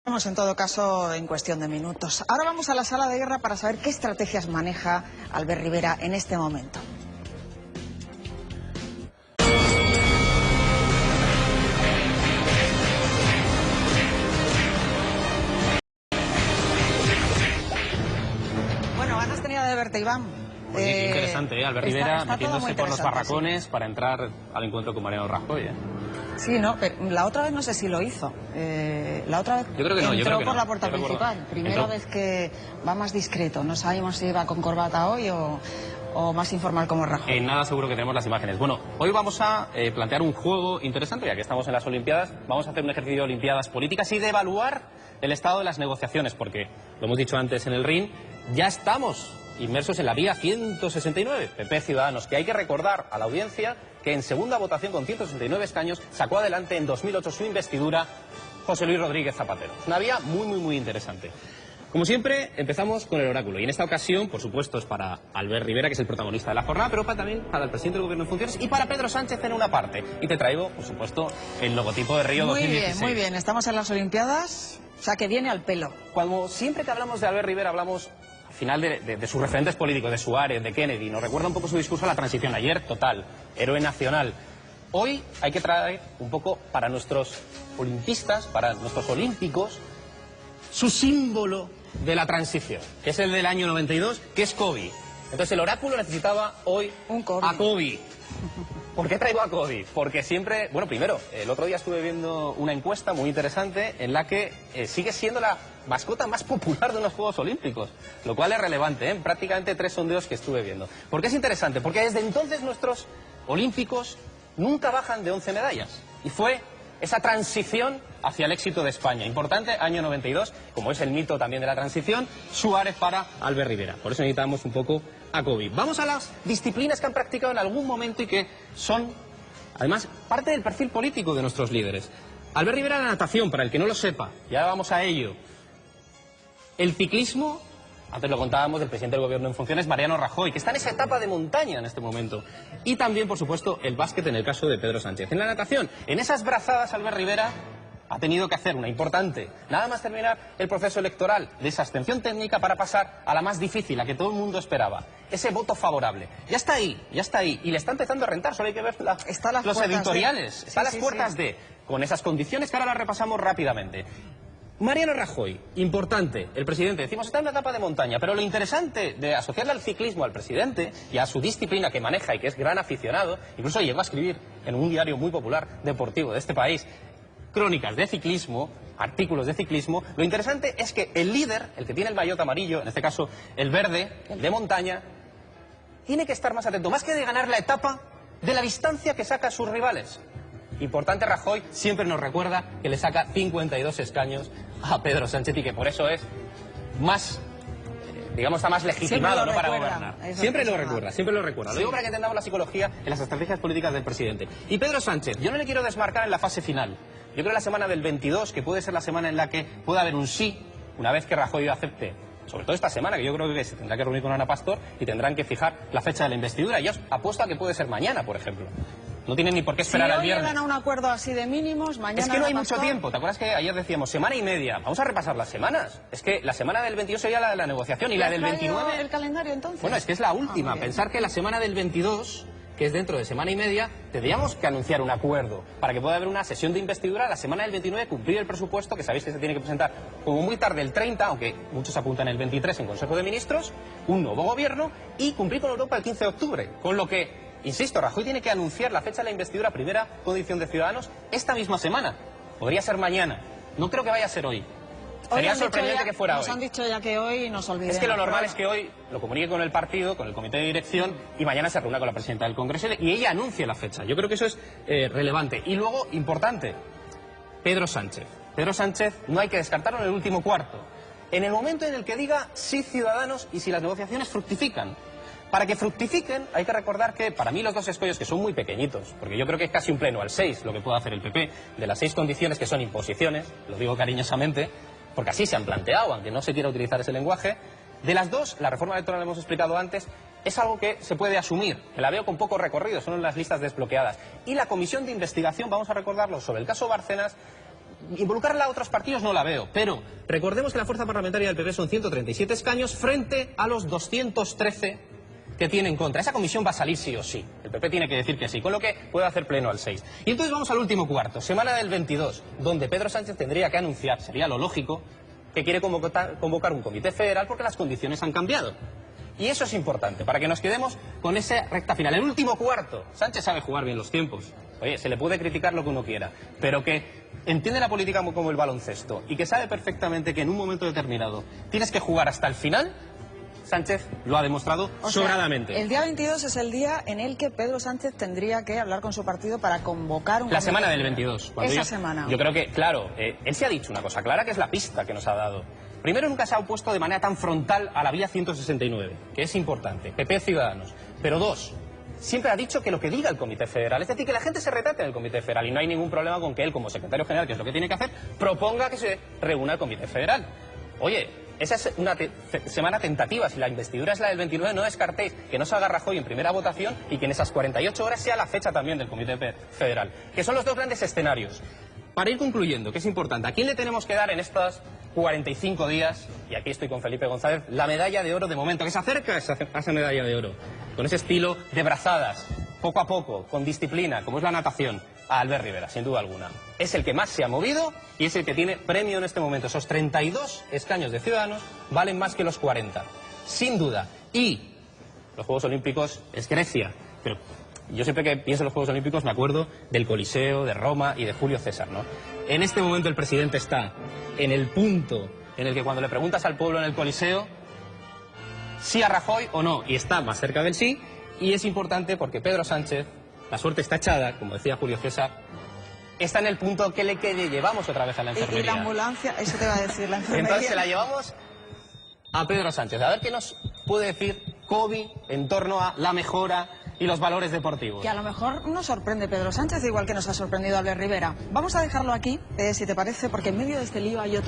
Vamos en todo caso en cuestión de minutos. Ahora vamos a la sala de guerra para saber qué estrategias maneja Albert Rivera en este momento. Bueno, ganas tenía de verte, Iván. Pues sí, interesante, Albert Rivera está metiéndose por los barracones sí, para entrar al encuentro con Mariano Rajoy. Sí, no, pero la otra vez no sé si lo hizo. La otra vez yo creo que no, entró por la puerta principal. Primera vez que va más discreto. No sabemos si va con corbata hoy o más informal como Rajoy. Nada, seguro que tenemos las imágenes. Bueno, hoy vamos a plantear un juego interesante, ya que estamos en las Olimpiadas. Vamos a hacer un ejercicio de Olimpiadas políticas y de evaluar el estado de las negociaciones, porque, lo hemos dicho antes en el RIN, ya estamos inmersos en la vía 169, PP Ciudadanos, que hay que recordar a la audiencia que en segunda votación con 169 escaños sacó adelante en 2008 su investidura José Luis Rodríguez Zapatero. Es una vía muy interesante. Como siempre, empezamos con el oráculo, y en esta ocasión, por supuesto, es para Albert Rivera, que es el protagonista de la jornada, pero también para el presidente del Gobierno en funciones y para Pedro Sánchez en una parte. Y te traigo, por supuesto, el logotipo de Río 2016. Muy bien, estamos en las Olimpiadas, o sea que viene al pelo. Cuando siempre que hablamos de Albert Rivera hablamos al final de sus referentes políticos, de Suárez, de Kennedy. Nos recuerda un poco su discurso a la transición. Ayer, total, héroe nacional. Hoy hay que traer un poco para nuestros olimpistas, para nuestros olímpicos, su símbolo de la transición, que es el del año 92, que es Kobe. Entonces el oráculo necesitaba hoy a Kobe. ¿Por qué traigo a Kobe? Porque siempre, bueno, primero, el otro día estuve viendo una encuesta muy interesante en la que sigue siendo la mascota más popular de unos Juegos Olímpicos, lo cual es relevante, ¿eh? Prácticamente 3 sondeos que estuve viendo. ¿Por qué es interesante? Porque desde entonces nuestros olímpicos nunca bajan de 11 medallas. Y fue esa transición hacia el éxito de España. Importante, año 92, como es el mito también de la transición, Suárez para Albert Rivera. Por eso necesitamos un poco a Kobe. Vamos a las disciplinas que han practicado en algún momento y que son, además, parte del perfil político de nuestros líderes. Albert Rivera, la natación, para el que no lo sepa, ya vamos a ello. El ciclismo, antes lo contábamos, del presidente del Gobierno en funciones, Mariano Rajoy, que está en esa etapa de montaña en este momento. Y también, por supuesto, el básquet en el caso de Pedro Sánchez. En la natación, en esas brazadas, Albert Rivera ha tenido que hacer una importante, nada más terminar el proceso electoral, de esa abstención técnica para pasar a la más difícil, a que todo el mundo esperaba, ese voto favorable. Ya está ahí, y le está empezando a rentar, solo hay que ver los editoriales, está a las puertas de, con esas condiciones que ahora las repasamos rápidamente. Mariano Rajoy, importante, el presidente, decimos, está en una etapa de montaña, pero lo interesante de asociarle al ciclismo al presidente y a su disciplina que maneja y que es gran aficionado, incluso llegó a escribir en un diario muy popular deportivo de este país, crónicas de ciclismo, artículos de ciclismo, lo interesante es que el líder, el que tiene el maillot amarillo, en este caso el verde, el de montaña, tiene que estar más atento, más que de ganar la etapa, de la distancia que saca a sus rivales. Importante, Rajoy siempre nos recuerda que le saca 52 escaños a Pedro Sánchez y que por eso es más, digamos, está más legitimado, ¿no?, para gobernar. Siempre lo recuerda. Lo digo para que entendamos la psicología en las estrategias políticas del presidente. Y Pedro Sánchez, yo no le quiero desmarcar en la fase final. Yo creo que la semana del 22, que puede ser la semana en la que pueda haber un sí, una vez que Rajoy acepte, sobre todo esta semana, que yo creo que se tendrá que reunir con Ana Pastor y tendrán que fijar la fecha de la investidura. Yo apuesto a que puede ser mañana, por ejemplo. No tienen ni por qué esperar al viernes. Si hoy llegan a un acuerdo así de mínimos, mañana... Es que no hay mucho tiempo. ¿Te acuerdas que ayer decíamos semana y media? Vamos a repasar las semanas. Es que la semana del 22 sería la de la negociación y la del 29... ¿El calendario entonces? Bueno, es que es la última. Pensar que la semana del 22, que es dentro de semana y media, tendríamos que anunciar un acuerdo para que pueda haber una sesión de investidura la semana del 29, cumplir el presupuesto, que sabéis que se tiene que presentar como muy tarde el 30, aunque muchos apuntan el 23 en Consejo de Ministros, un nuevo gobierno y cumplir con Europa el 15 de octubre. Con lo que, insisto, Rajoy tiene que anunciar la fecha de la investidura, primera condición de Ciudadanos, esta misma semana. Podría ser mañana. No creo que vaya a ser hoy. Sería sorprendente que fuera hoy. Nos han dicho ya que hoy nos olvidemos. Es que lo normal es que hoy lo comunique con el partido, con el comité de dirección, y mañana se reúna con la presidenta del Congreso y ella anuncie la fecha. Yo creo que eso es relevante. Y luego, importante, Pedro Sánchez. Pedro Sánchez no hay que descartarlo en el último cuarto. En el momento en el que diga sí Ciudadanos y si las negociaciones fructifican. Para que fructifiquen hay que recordar que para mí los dos escollos, que son muy pequeñitos, porque yo creo que es casi un pleno al 6 lo que puede hacer el PP, de las 6 condiciones que son imposiciones, lo digo cariñosamente, porque así se han planteado, aunque no se quiera utilizar ese lenguaje, de las dos, la reforma electoral, hemos explicado antes, es algo que se puede asumir, que la veo con poco recorrido, son las listas desbloqueadas. Y la comisión de investigación, vamos a recordarlo, sobre el caso Bárcenas, involucrarla a otros partidos no la veo, pero recordemos que la fuerza parlamentaria del PP son 137 escaños frente a los 213 que tiene en contra. Esa comisión va a salir sí o sí. El PP tiene que decir que sí, con lo que puede hacer pleno al 6. Y entonces vamos al último cuarto, semana del 22, donde Pedro Sánchez tendría que anunciar, sería lo lógico, que quiere convocar un comité federal porque las condiciones han cambiado. Y eso es importante, para que nos quedemos con esa recta final. El último cuarto, Sánchez sabe jugar bien los tiempos. Oye, se le puede criticar lo que uno quiera, pero que entiende la política como el baloncesto y que sabe perfectamente que en un momento determinado tienes que jugar hasta el final, Sánchez lo ha demostrado sobradamente. El día 22 es el día en el que Pedro Sánchez tendría que hablar con su partido para convocar un... La semana del 22. Esa semana. Yo creo que, claro, él se ha dicho una cosa clara, que es la pista que nos ha dado. Primero, nunca se ha opuesto de manera tan frontal a la vía 169, que es importante, PP Ciudadanos. Pero dos, siempre ha dicho que lo que diga el Comité Federal, es decir, que la gente se retrate en el Comité Federal y no hay ningún problema con que él, como secretario general, que es lo que tiene que hacer, proponga que se reúna el Comité Federal. Oye, esa es una semana tentativa. Si la investidura es la del 29, no descartéis que no salga Rajoy en primera votación y que en esas 48 horas sea la fecha también del Comité Federal, que son los dos grandes escenarios. Para ir concluyendo, que es importante, ¿a quién le tenemos que dar en estos 45 días, y aquí estoy con Felipe González, la medalla de oro de momento, que se acerca a esa medalla de oro, con ese estilo de brazadas, poco a poco, con disciplina, como es la natación, a Albert Rivera, sin duda alguna? Es el que más se ha movido y es el que tiene premio en este momento. Esos 32 escaños de Ciudadanos valen más que los 40, sin duda. Y los Juegos Olímpicos es Grecia, pero yo siempre que pienso en los Juegos Olímpicos me acuerdo del Coliseo, de Roma y de Julio César, ¿no? En este momento el presidente está en el punto en el que cuando le preguntas al pueblo en el Coliseo sí a Rajoy o no, y está más cerca del sí, y es importante porque Pedro Sánchez, la suerte está echada, como decía Julio César, está en el punto que le llevamos otra vez a la enfermería. Y la ambulancia, eso te va a decir la enfermería. Entonces se la llevamos a Pedro Sánchez. A ver qué nos puede decir Kobe en torno a la mejora y los valores deportivos. Que a lo mejor nos sorprende Pedro Sánchez, igual que nos ha sorprendido Albert Rivera. Vamos a dejarlo aquí, si te parece, porque en medio de este lío hay otro